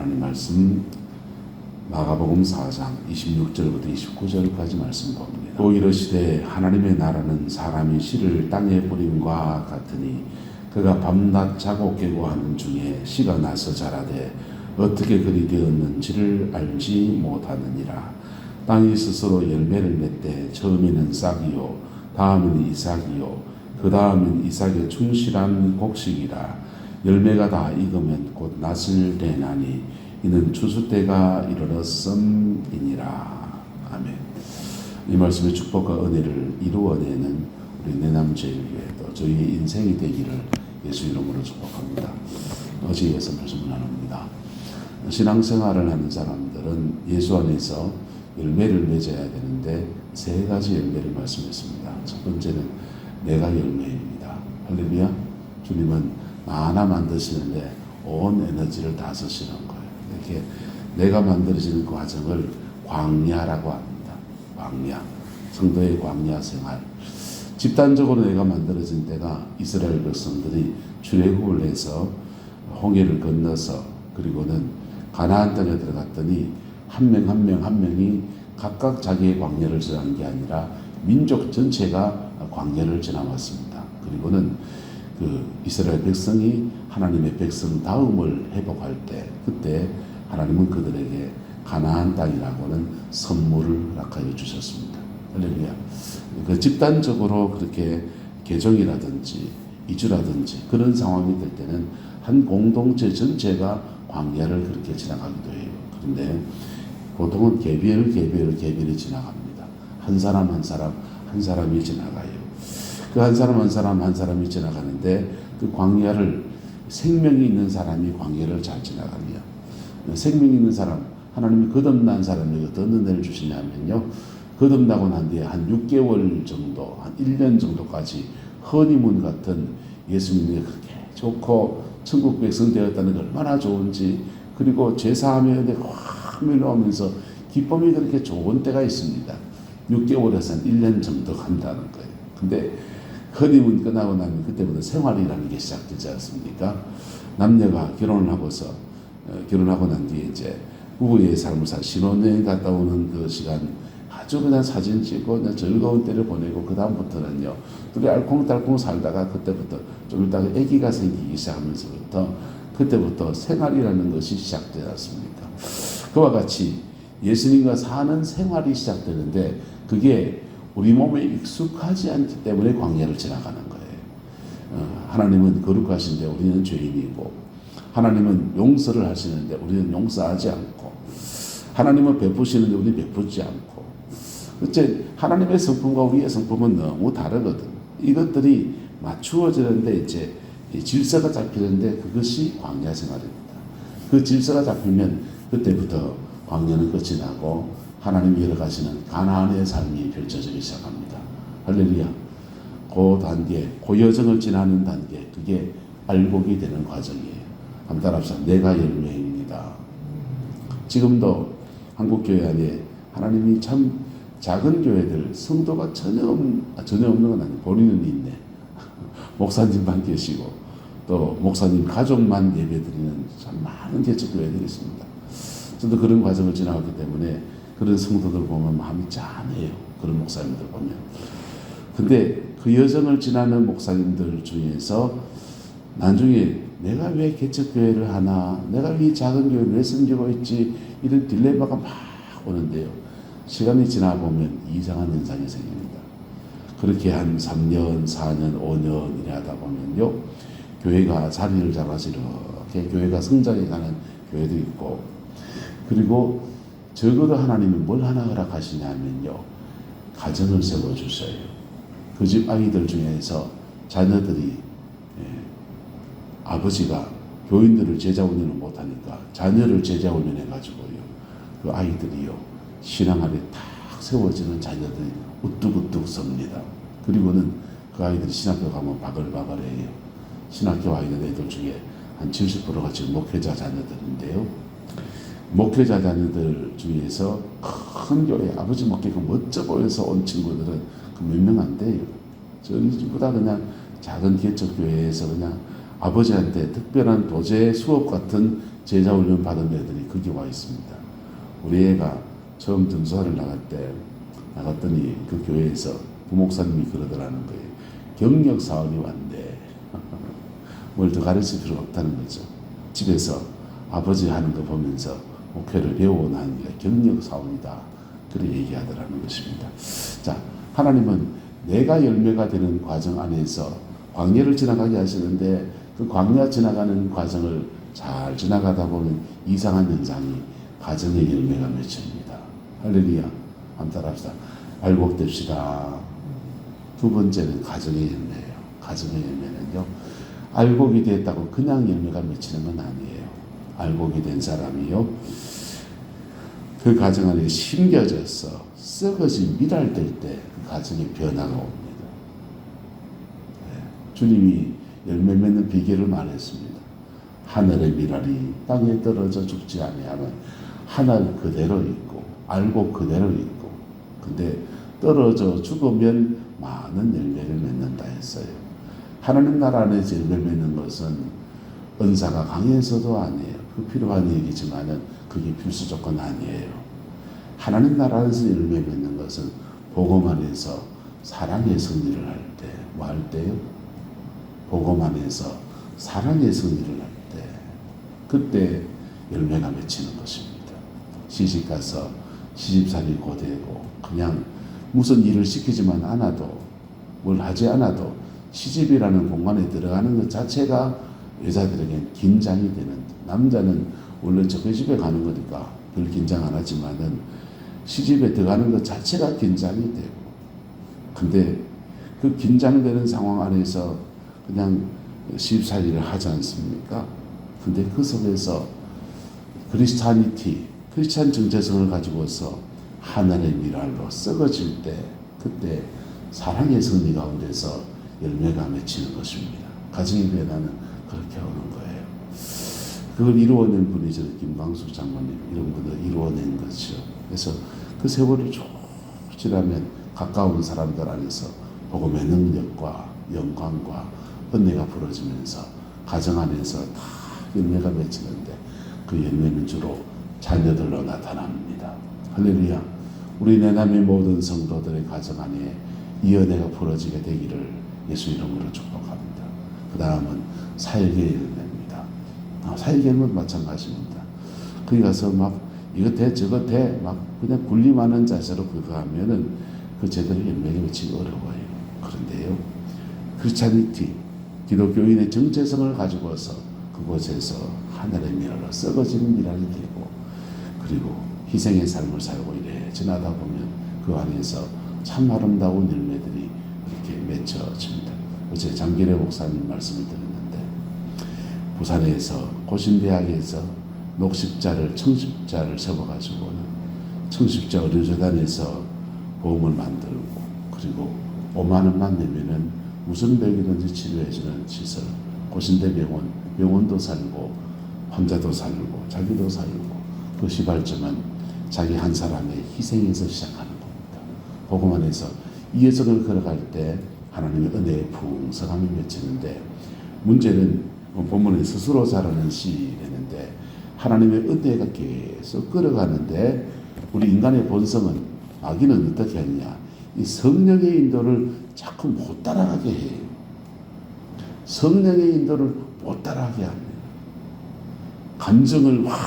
하나님 말씀 마가복음 4장 26절부터 29절까지 말씀 봅니다. 또 이르시되 하나님의 나라는 사람이 씨를 땅에 뿌림과 같으니 그가 밤낮 자고 깨고 하는 중에 씨가 나서 자라되 어떻게 그리 되었는지를 알지 못하느니라. 땅이 스스로 열매를 맺되 처음에는 싹이요 다음에는 이삭이요 그 다음은 이삭의 충실한 곡식이라. 열매가 다 익으면 곧 낫을 내나니 이는 추수 때가 이르렀음이니라. 아멘. 이 말씀의 축복과 은혜를 이루어내는 우리 내남제일교회 또 저희의 인생이 되기를 예수 이름으로 축복합니다. 어제에서 말씀을 나눕니다. 신앙생활을 하는 사람들은 예수 안에서 열매를 맺어야 되는데 세 가지 열매를 말씀했습니다. 첫 번째는 내가 열매입니다. 할렐루야. 주님은 하나 만드시는데 온 에너지를 다 쓰시는 거예요. 이렇게 내가 만들어지는 과정을 광야라고 합니다. 광야. 성도의 광야 생활. 집단적으로 내가 만들어진 때가 이스라엘 백성들이 출애굽을 해서 홍해를 건너서 그리고는 가나안 땅에 들어갔더니 한 명 한 명이 각각 자기의 광야를 지나는 게 아니라 민족 전체가 광야를 지나왔습니다. 그리고는 그 이스라엘 백성이 하나님의 백성다움을 회복할 때 그때 하나님은 그들에게 가나안 땅이라고는 선물을 허락하여 주셨습니다. 할렐루야. 그 집단적으로 그렇게 개종이라든지 이주라든지 그런 상황이 될 때는 한 공동체 전체가 광야를 그렇게 지나가기도 해요. 그런데 보통은 개별이 지나갑니다. 한 사람 한 사람이 지나가요. 그 한 사람 한 사람이 지나가는데 그 광야를 생명이 있는 사람이 광야를 잘 지나가냐. 생명이 있는 사람, 하나님이 거듭난 사람에게 어떤 은혜를 주시냐면요. 거듭나고 난 뒤에 한 6개월 정도, 한 1년 정도까지 허니문 같은 예수님이 그렇게 좋고 천국 백성 되었다는 게 얼마나 좋은지 그리고 죄사함에 확 밀려오면서 기쁨이 그렇게 좋은 때가 있습니다. 6개월에서 한 1년 정도 간다는 거예요. 근데 허니문 끝나고 나면 그때부터 생활이라는 게 시작되지 않습니까? 남녀가 결혼을 하고서 결혼하고 난 뒤에 이제 부부의 삶을 신혼여행 갔다 오는 그 시간 아주 그냥 사진 찍고 그냥 즐거운 때를 보내고 그 다음부터는요 둘이 알콩달콩 살다가 그때부터 좀 있다가 아기가 생기기 시작하면서부터 그때부터 생활이라는 것이 시작되지 않습니까? 그와 같이 예수님과 사는 생활이 시작되는데 그게 우리 몸에 익숙하지 않기 때문에 광야를 지나가는 거예요. 하나님은 거룩하신데 우리는 죄인이고 하나님은 용서를 하시는데 우리는 용서하지 않고 하나님은 베푸시는데 우리는 베푸지 않고 어째 하나님의 성품과 우리의 성품은 너무 다르거든. 이것들이 맞추어지는데 이제 질서가 잡히는데 그것이 광야 생활입니다. 그 질서가 잡히면 그때부터 광야는 끝이 나고 하나님이 열어가시는 가나안의 삶이 펼쳐지기 시작합니다. 할렐루야. 그 단계, 그 여정을 지나는 단계, 그게 알곡이 되는 과정이에요. 한번 따라합시다. 내가 열매입니다. 지금도 한국교회 안에 하나님이 참 작은 교회들, 성도가 전혀 없는 건 아니에요. 본인은 있네. 목사님만 계시고 또 목사님 가족만 예배드리는 참 많은 개척교회들이 있습니다. 저도 그런 과정을 지나왔기 때문에 그런 성도들 보면 마음이 짠해요. 그런 목사님들 보면. 근데 그 여정을 지나는 목사님들 중에서 나중에 내가 왜 개척교회를 하나, 내가 왜 작은 교회를 왜 섬기고 있지, 이런 딜레마가 막 오는데요. 시간이 지나보면 이상한 현상이 생깁니다. 그렇게 한 3년, 4년, 5년 이래 하다 보면요. 교회가 자리를 잡아서 이렇게 교회가 성장해가는 교회도 있고 그리고 적어도 하나님이 뭘 하나 허락하시냐면요. 가정을 세워주셔요. 그 집 아이들 중에서 자녀들이 아버지가 교인들을 제자훈련을 못하니까 자녀를 제자훈련해가지고요. 그 아이들이요. 신앙 안에 탁 세워지는 자녀들이 우뚝우뚝 섭니다. 그리고는 그 아이들이 신학교 가면 바글바글해요. 신학교 아이들 애들 중에 한 70%가 지금 목회자 자녀들인데요. 목회자 자녀들 중에서 큰 교회 아버지 목회가 멋져 보여서 온 친구들은 그 몇 명 안 돼요. 전부다 그냥 작은 개척교회에서 그냥 아버지한테 특별한 도제 수업 같은 제자 훈련 받은 애들이 거기 와 있습니다. 우리 애가 처음 전도사를 나갔더니 그 교회에서 부목사님이 그러더라는 거예요. 경력 사원이 왔는데 뭘 더 가르칠 필요 없다는 거죠. 집에서 아버지 하는 거 보면서 목회를 배우고 나는 게 경력 사원이다. 그렇게 얘기하더라는 것입니다. 자, 하나님은 내가 열매가 되는 과정 안에서 광야를 지나가게 하시는데 그 광야 지나가는 과정을 잘 지나가다 보면 이상한 현상이 가정의 열매가 맺힙니다. 할렐루야. 한번 따라합시다. 알곡됩시다. 두 번째는 가정의 열매예요. 가정의 열매는요, 알곡이 됐다고 그냥 열매가 맺히는 건 아니에요. 알곡이 된 사람이요, 그 가정 안에 심겨져서 썩어진 미랄될 때 그 가정에 변화가 옵니다. 네. 주님이 열매 맺는 비결을 말했습니다. 하늘의 미랄이 땅에 떨어져 죽지 아니하면 하늘 그대로 있고 알곡 그대로 있고, 근데 떨어져 죽으면 많은 열매를 맺는다 했어요. 하나님 나라 안에서 열매 맺는 것은 은사가 강해서도 아니에요. 그 필요한 얘기지만은 그게 필수 조건 아니에요. 하나님 나라 안에서 열매 맺는 것은 복음 안에서 사랑의 승리를 할 때, 뭐 할 때요? 복음 안에서 사랑의 승리를 할 때, 그때 열매가 맺히는 것입니다. 시집가서 시집살이 고되고 그냥 무슨 일을 시키지만 않아도, 뭘 하지 않아도 시집이라는 공간에 들어가는 것 자체가 여자들에겐 긴장이 되는, 남자는 원래 저희 집에 가는 거니까 별 긴장 안 하지만은 시집에 들어가는 것 자체가 긴장이 되고, 근데 그 긴장되는 상황 안에서 그냥 시집살이를 하지 않습니까? 근데 그 속에서 크리스찬 정체성을 가지고서 하늘의 미랄로 썩어질 때, 그때 사랑의 승리 가운데서 열매가 맺히는 것입니다. 가정의 변화는 그렇게 오는 거예요. 그걸 이루어낸 분이 저 김광수 장로님 이런 분들 이루어낸 거죠. 그래서 그 세월이 쭉 지나면 가까운 사람들 안에서 복음의 능력과 영광과 은혜가 부러지면서 가정 안에서 다 열매가 맺히는데, 그 열매는 주로 자녀들로 나타납니다. 할렐루야. 우리 내남의 모든 성도들의 가정 안에 이 은혜가 부러지게 되기를 예수 이름으로 축복합니다. 그 다음은 사역의 열매입니다. 사역에는 마찬가지입니다. 거기 가서 막 이거 돼 저거 돼 막 그냥 군림하는 자세로 그거 하면은 그 제대로 열매가 맺히기 어려워요. 그런데요, 크리스찬리티, 기독교인의 정체성을 가지고서 그곳에서 하늘의 미랄로 썩어지는 미랄이 되고, 그리고 희생의 삶을 살고 이래 지나다 보면 그 안에서 참 아름다운 열매들이 이렇게 맺혀집니다. 어제 장길의 목사님 말씀을 드렸는데, 부산에서 고신대학에서 녹십자를 청십자를 세워가지고는 청십자 의료재단에서 보험을 만들고, 그리고 5만 원만 내면은 무슨 병이든지 치료해주는 시설, 고신대 병원도 살고 환자도 살고 자기도 살고, 그 시발점은 자기 한 사람의 희생에서 시작하는 겁니다. 복음 안에서 이 여정을 걸어갈 때 하나님의 은혜의 풍성함이 맺히는데, 문제는 본문에 스스로 자라는 씨라는데, 하나님의 은혜가 계속 걸어가는데 우리 인간의 본성은, 마귀는 어떻게 하느냐, 이 성령의 인도를 자꾸 못 따라가게 해요. 성령의 인도를 못 따라가게 합니다. 감정을 확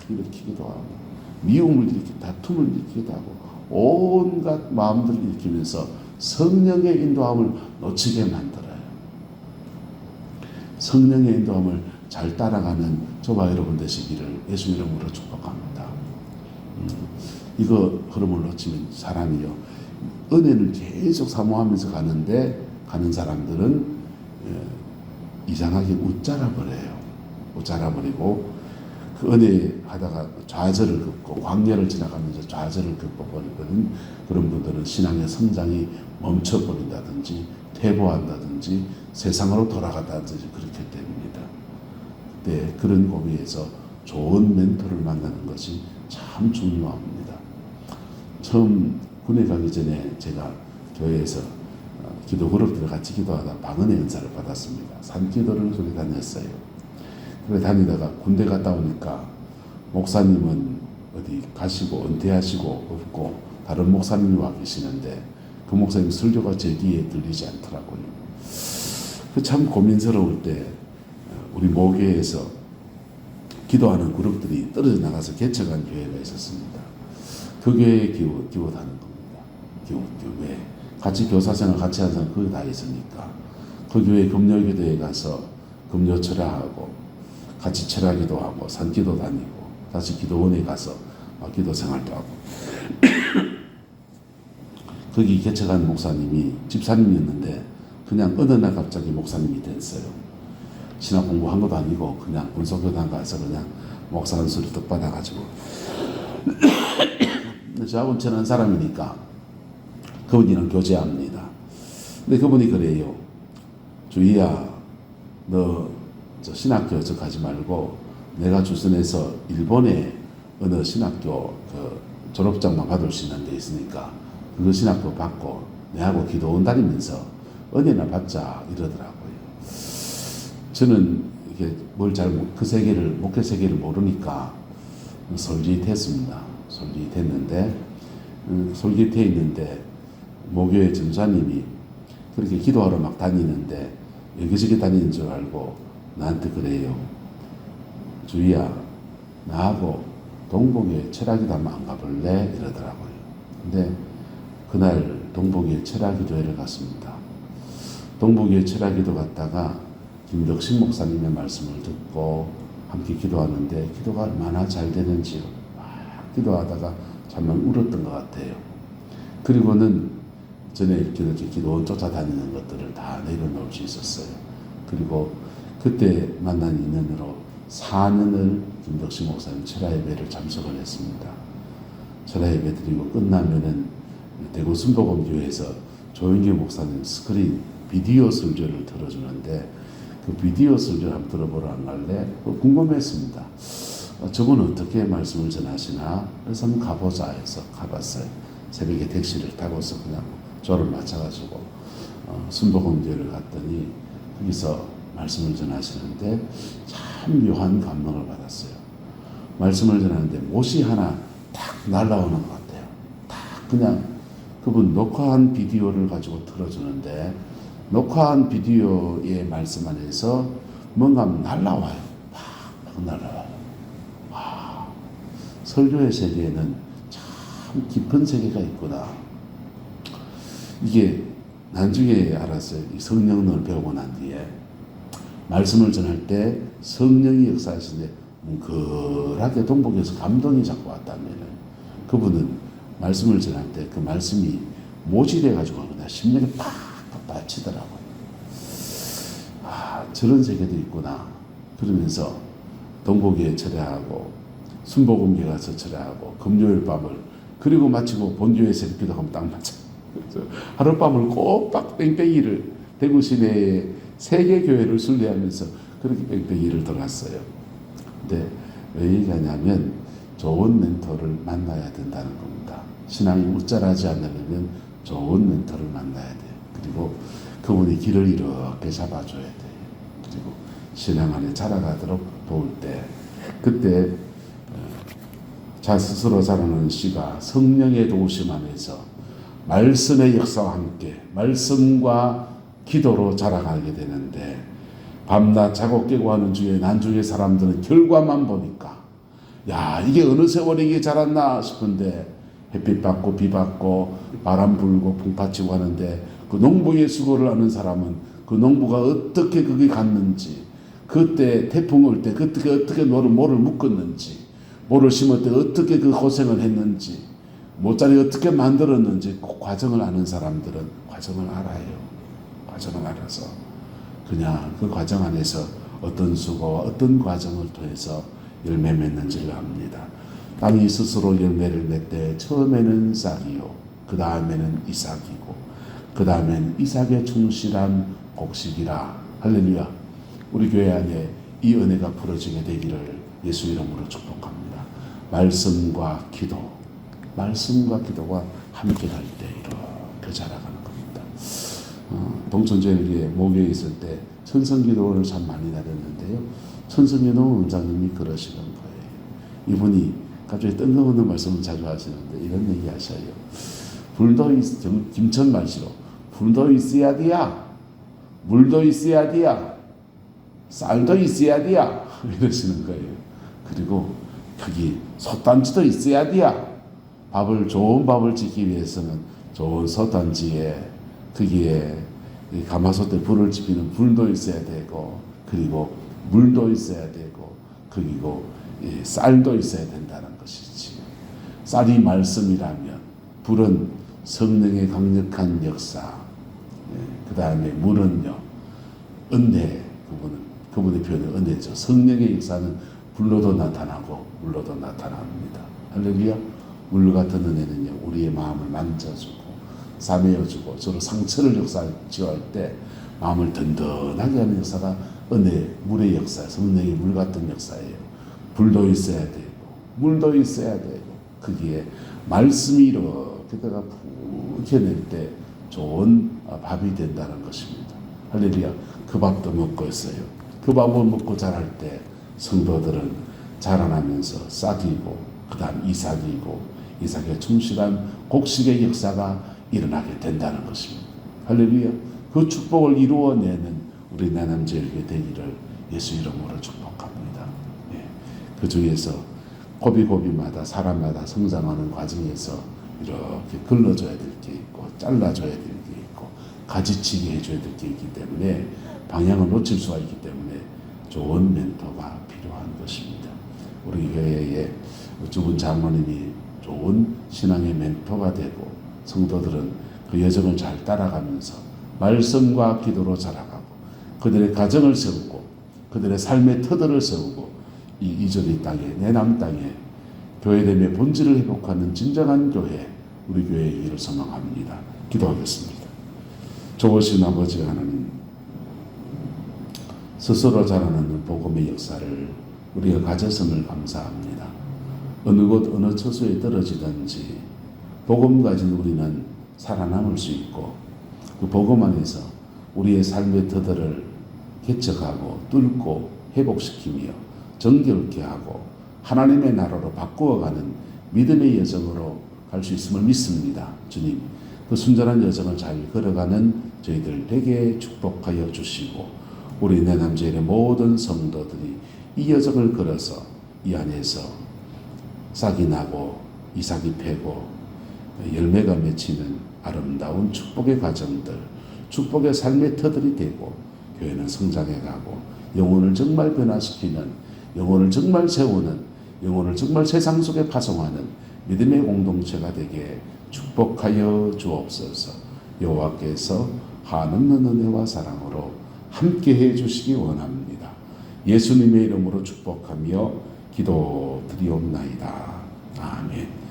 일으키기도 하고, 미움을 일으키고 다툼을 일으키기도 하고, 온갖 마음들을 일으키면서 성령의 인도함을 놓치게 만들어요. 성령의 인도함을 잘 따라가는 저와 여러분 되시기를 예수 이름으로 축복합니다. 이거 흐름을 놓치면 사람이요, 은혜를 계속 사모하면서 가는 사람들은 이상하게 웃자라 버려요. 웃자라 버리고, 그 은혜 하다가 좌절을 겪고 광야를 지나가면서 좌절을 겪어버리는 그런 분들은 신앙의 성장이 멈춰버린다든지 퇴보한다든지 세상으로 돌아간다든지 그렇게 됩니다. 네, 그런 고비에서 좋은 멘토를 만나는 것이 참 중요합니다. 처음 군에 가기 전에 제가 교회에서 기도 그룹들 같이 기도하다 방언의 은사를 받았습니다. 산기도를 소리 다녔어요. 그래 다니다가 군대 갔다 오니까 목사님은 어디 가시고 은퇴하시고 없고 다른 목사님이 와 계시는데 그 목사님 설교가 제 귀에 들리지 않더라고요. 그 참 고민스러울 때 우리 모교에서 기도하는 그룹들이 떨어져 나가서 개척한 교회가 있었습니다. 그 교회에 기웃하는 겁니다. 교회 같이 교사생활 같이 하는 사람 거기 다 있으니까 그 교회 금요기도에 가서 금요 철야하고 같이 철야기도 하고 산기도 다니고 다시 기도원에 가서 기도 생활도 하고 거기 개척한 목사님이 집사님이었는데 그냥 어느 날 갑자기 목사님이 됐어요. 신학 공부한 것도 아니고 그냥 군소교단 가서 그냥 목사 한 소리 떡 받아가지고 저하고는 친한 사람이니까 그분이랑 교제합니다. 근데 그분이 그래요. 주희야, 너 저 신학교 저 가지 말고 내가 주선해서 일본에 어느 신학교 그 졸업장만 받을 수 있는 데 있으니까 그 신학교 받고 내하고 기도원 다니면서 은혜나 받자 이러더라고요. 저는 이게 그 세계를 목회 세계를 모르니까 솔깃했습니다. 솔깃했는데 솔깃해 있는데 모교의 전사님이 그렇게 기도하러 막 다니는데 여기저기 다니는 줄 알고 나한테 그래요. 주희야, 나하고 동복에 철학기도 한번 안 가볼래? 이러더라고요. 근데 그날 동복에 철학기도회를 갔습니다. 동복에 철학기도 갔다가 김덕신 목사님의 말씀을 듣고 함께 기도하는데 기도가 얼마나 잘 되는지요. 막 기도하다가 정말 울었던 것 같아요. 그리고는 전에 이렇게 기도원 쫓아다니는 것들을 다 내려놓을 수 있었어요. 그리고 그때 만난 인연으로 4년을 김덕신 목사님 철야예배를 참석을 했습니다. 철야예배 드리고 끝나면은 대구 순복음교회에서 조영기 목사님 스크린 비디오 설교를 들어주는데 그 비디오 설교를 한번 들어보러 안 갈래? 궁금했습니다. 저분 어떻게 말씀을 전하시나? 그래서 한번 가보자 해서 가봤어요. 새벽에 택시를 타고서 그냥 조를 맞춰가지고 순복음교회를 갔더니 거기서 말씀을 전하시는데 참 묘한 감동을 받았어요. 말씀을 전하는데 못이 하나 탁 날라오는 것 같아요. 탁 그냥 그분 녹화한 비디오를 가지고 틀어주는데 녹화한 비디오의 말씀 안에서 뭔가 날라와요. 막 날라와요. 와, 설교의 세계에는 참 깊은 세계가 있구나. 이게 나중에 알았어요. 이 성령을 배우고 난 뒤에 말씀을 전할 때 성령이 역사하시는데 뭉클하게 동복에서 감동이 자꾸 왔다면 그분은 말씀을 전할 때 그 말씀이 모질해 가지고 그냥 심령에 팍 받치더라고요. 아, 저런 세계도 있구나. 그러면서 동복에 철야하고 순복음교회 가서 철야하고 금요일 밤을 그리고 마치고 본교회 새벽 기도하면 딱 맞아. 하룻밤을 꼬박 뺑뺑이를 대구 시내에 3개 교회를 순례하면서 그렇게 뺑뺑이를 돌았어요. 근데 왜 얘기하냐면 좋은 멘토를 만나야 된다는 겁니다. 신앙이 우짜하지 않으려면 좋은 멘토를 만나야 돼요. 그리고 그분이 길을 이렇게 잡아줘야 돼요. 그리고 신앙 안에 자라가도록 도울 때 그때 자 스스로 자라는 씨가 성령의 도우심 안에서 말씀의 역사와 함께 말씀과 기도로 자라가게 되는데 밤낮 자고 깨고 하는 중에 난중의 사람들은 결과만 보니까 야 이게 어느 세월에 이게 자랐나 싶은데 햇빛 받고 비 받고 바람 불고 풍파 치고 하는데 그 농부의 수고를 하는 사람은 그 농부가 어떻게 그게 갔는지 그때 태풍 올 때 어떻게 모를 묶었는지 모를 심을 때 어떻게 그 고생을 했는지 모짜리 어떻게 만들었는지 그 과정을 아는 사람들은 과정을 알아요. 과정을 알아서 그냥 그 과정 안에서 어떤 수고와 어떤 과정을 통해서 열매 맺는지를 압니다. 땅이 스스로 열매를 맺되 처음에는 싹이요 그 다음에는 이삭이고 그 다음에는 이삭의 충실한 곡식이라. 할렐루야. 우리 교회 안에 이 은혜가 풀어지게 되기를 예수 이름으로 축복합니다. 말씀과 기도가 함께 갈 때 이렇게 자라가는 겁니다. 동천제일교회 모교에 있을 때 천성기도를 참 많이 다녔는데요. 천성연호 원장님이 그러시는 거예요. 이분이 갑자기 뜬금없는 말씀을 자주 하시는데 이런 얘기 하셔요. 불도 김천 말시로 불도 있어야 돼야, 물도 있어야 돼야, 쌀도 있어야 돼야 이러시는 거예요. 그리고 거기 솥단지도 있어야 돼야, 좋은 밥을 짓기 위해서는 좋은 솥단지에 거기에 가마솥에 불을 지피는 불도 있어야 되고, 그리고 물도 있어야 되고, 그리고 쌀도 있어야 된다는 것이지. 쌀이 말씀이라면 불은 성령의 강력한 역사, 그 다음에 물은요 은혜, 그분의 표현은 은혜죠. 성령의 역사는 불로도 나타나고 물로도 나타납니다. 할렐루야. 물 같은 은혜는요 우리의 마음을 만져주고 싸매어주고 서로 상처를 지어할 때 마음을 든든하게 하는 역사가 은혜, 물의 역사, 성령의 물 같은 역사예요. 불도 있어야 되고 물도 있어야 되고 거기에 말씀이 이렇게다가 푹겨낼 때 좋은 밥이 된다는 것입니다. 할렐루야. 그 밥도 먹고 있어요. 그 밥을 먹고 자랄 때 성도들은 자라나면서 싹이고 그 다음 이삭에 충실한 곡식의 역사가 일어나게 된다는 것입니다. 할렐루야. 그 축복을 이루어내는 우리 내남제일교회 되기를 예수 이름으로 축복합니다. 그 중에서 고비고비마다 사람마다 성장하는 과정에서 이렇게 걸러줘야 될 게 있고 잘라줘야 될 게 있고 가지치기 해줘야 될 게 있기 때문에 방향을 놓칠 수가 있기 때문에 좋은 멘토가 필요한 것입니다. 우리 교회에 죽은 장로님이 좋은 신앙의 멘토가 되고 성도들은 그 여정을 잘 따라가면서 말씀과 기도로 자라가고 그들의 가정을 세우고 그들의 삶의 터들을 세우고 이 이전의 땅에 내남 땅에 교회됨의 본질을 회복하는 진정한 교회, 우리 교회의 일을 소망합니다. 기도하겠습니다. 좋으신 아버지 하나님, 스스로 자라나는 복음의 역사를 우리가 가졌음을 감사합니다. 어느 곳 어느 처소에 떨어지든지 복음 가진 우리는 살아남을 수 있고 그 복음 안에서 우리의 삶의 터들을 개척하고 뚫고 회복시키며 정결케 하고 하나님의 나라로 바꾸어가는 믿음의 여정으로 갈 수 있음을 믿습니다. 주님, 그 순전한 여정을 잘 걸어가는 저희들 되게 축복하여 주시고 우리 내남제일의 모든 성도들이 이 여정을 걸어서 이 안에서 싹이 나고 이삭이 패고 열매가 맺히는 아름다운 축복의 과정들, 축복의 삶의 터들이 되고 교회는 성장해가고 영혼을 정말 변화시키는, 영혼을 정말 세우는, 영혼을 정말 세상 속에 파송하는 믿음의 공동체가 되게 축복하여 주옵소서. 여호와께서 한없는 은혜와 사랑으로 함께해 주시기 원합니다. 예수님의 이름으로 축복하며 기도드리옵나이다. 아멘.